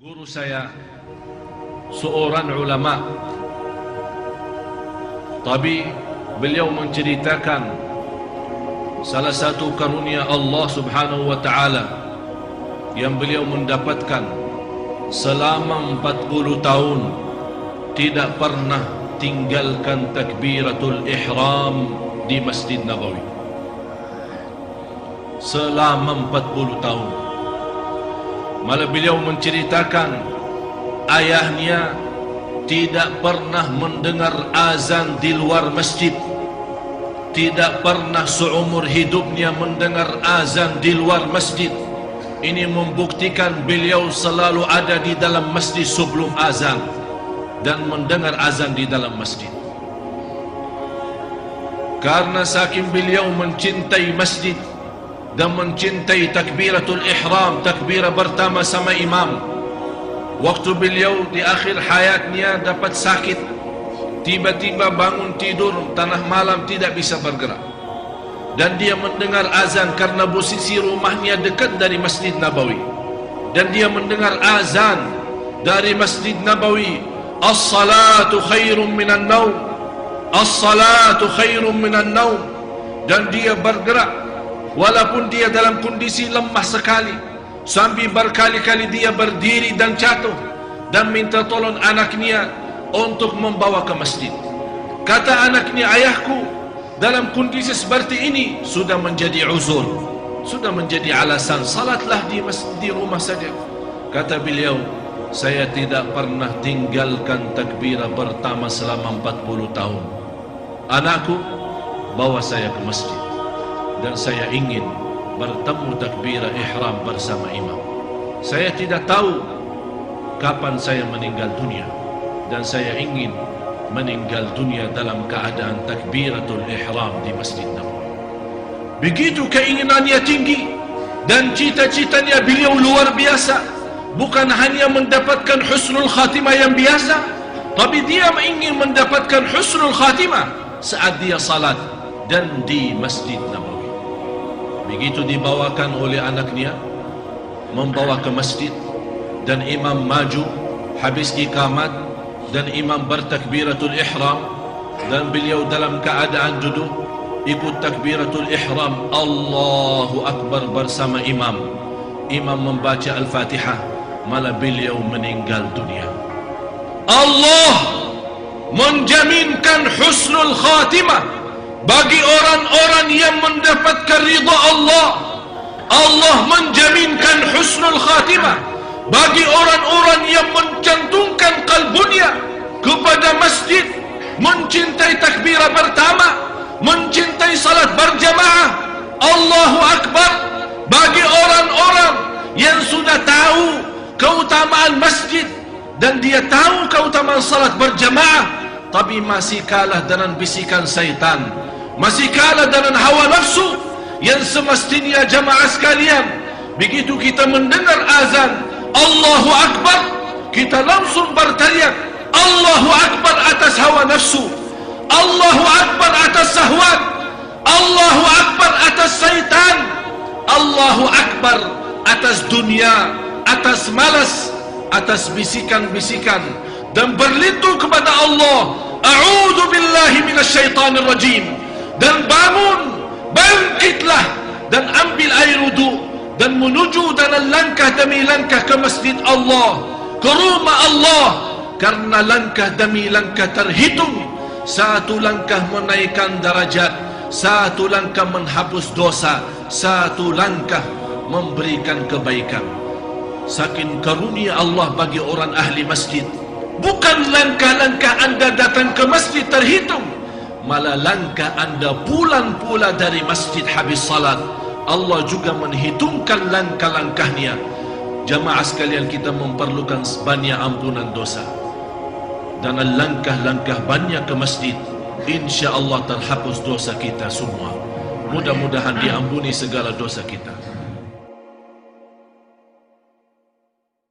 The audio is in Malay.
Guru saya seorang ulama, tapi beliau menceritakan salah satu karunia Allah Subhanahu wa taala yang beliau mendapatkan selama 40 tahun, tidak pernah tinggalkan takbiratul ihram di Masjid Nabawi selama 40 tahun. Malah beliau menceritakan ayahnya tidak pernah mendengar azan di luar masjid, tidak pernah seumur hidupnya mendengar azan di luar masjid. Ini membuktikan beliau selalu ada di dalam masjid sebelum azan dan mendengar azan di dalam masjid. Karena saking beliau mencintai masjid dan mencintai takbiratul ihram, takbirah pertama sama imam, waktu beliau di akhir hayatnya dapat sakit, tiba-tiba bangun tidur tengah malam tidak bisa bergerak, dan dia mendengar azan karena posisi rumahnya dekat dari Masjid Nabawi, dan dia mendengar azan dari Masjid Nabawi, as-salatu khairum minan naum, as-salatu khairum minan naum, dan dia bergerak walaupun dia dalam kondisi lemah sekali, sampai berkali-kali dia berdiri dan jatuh dan minta tolong anaknya untuk membawa ke masjid. Kata anaknya, ayahku dalam kondisi seperti ini sudah menjadi uzur, sudah menjadi alasan, salatlah di masjid, di rumah saja. Kata beliau, saya tidak pernah tinggalkan takbirah pertama selama 40 tahun. Anakku, bawa saya ke masjid, dan saya ingin bertemu takbirah ihram bersama imam. Saya tidak tahu kapan saya meninggal dunia, dan saya ingin meninggal dunia dalam keadaan takbiratul ihram di Masjid Nabawi. Begitu keinginannya tinggi dan cita-citanya beliau luar biasa. Bukan hanya mendapatkan husnul khatimah yang biasa, tapi dia ingin mendapatkan husnul khatimah saat dia salat dan di Masjid Nabawi. Begitu dibawakan oleh anaknya, membawa ke masjid, dan imam maju habis iqamat, dan imam bertakbiratul ihram, dan beliau dalam keadaan duduk ikut takbiratul ihram, Allahu Akbar bersama imam. Imam membaca Al-Fatihah, malah beliau meninggal dunia. Allah menjaminkan husnul khatimah bagi orang-orang yang mendapatkan ridha Allah. Allah menjaminkan husnul khatimah bagi orang-orang yang mencantumkan kalbunya kepada masjid, mencintai takbirah pertama, mencintai salat berjamaah, Allahu Akbar. Bagi orang-orang yang sudah tahu keutamaan masjid dan dia tahu keutamaan salat berjamaah, tapi masih kalah dengan bisikan syaitan, masih kalah dengan hawa nafsu yang semestinya jamaah sekalian, begitu kita mendengar azan Allahu Akbar, kita langsung berteriak Allahu Akbar atas hawa nafsu, Allahu Akbar atas syahwat, Allahu Akbar atas syaitan, Allahu Akbar atas dunia, atas malas, atas bisikan-bisikan, dan berlindung kepada Allah. A'udzu billahi minasyaitonir rajim. Dan bangun, bangkitlah dan ambil air wudu dan menuju dengan langkah demi langkah ke masjid Allah, ke rumah Allah, karena langkah demi langkah terhitung. Satu langkah menaikkan darajat, satu langkah menghapus dosa, satu langkah memberikan kebaikan. Saking karunia Allah bagi orang ahli masjid, bukan langkah-langkah anda datang ke masjid terhitung, malah langkah anda pulang pula dari masjid habis salat, Allah juga menghitungkan langkah-langkahnya. Jamaah sekalian, kita memerlukan banyak ampunan dosa, dan langkah-langkah banyak ke masjid, insya Allah terhapus dosa kita semua. Mudah-mudahan diampuni segala dosa kita.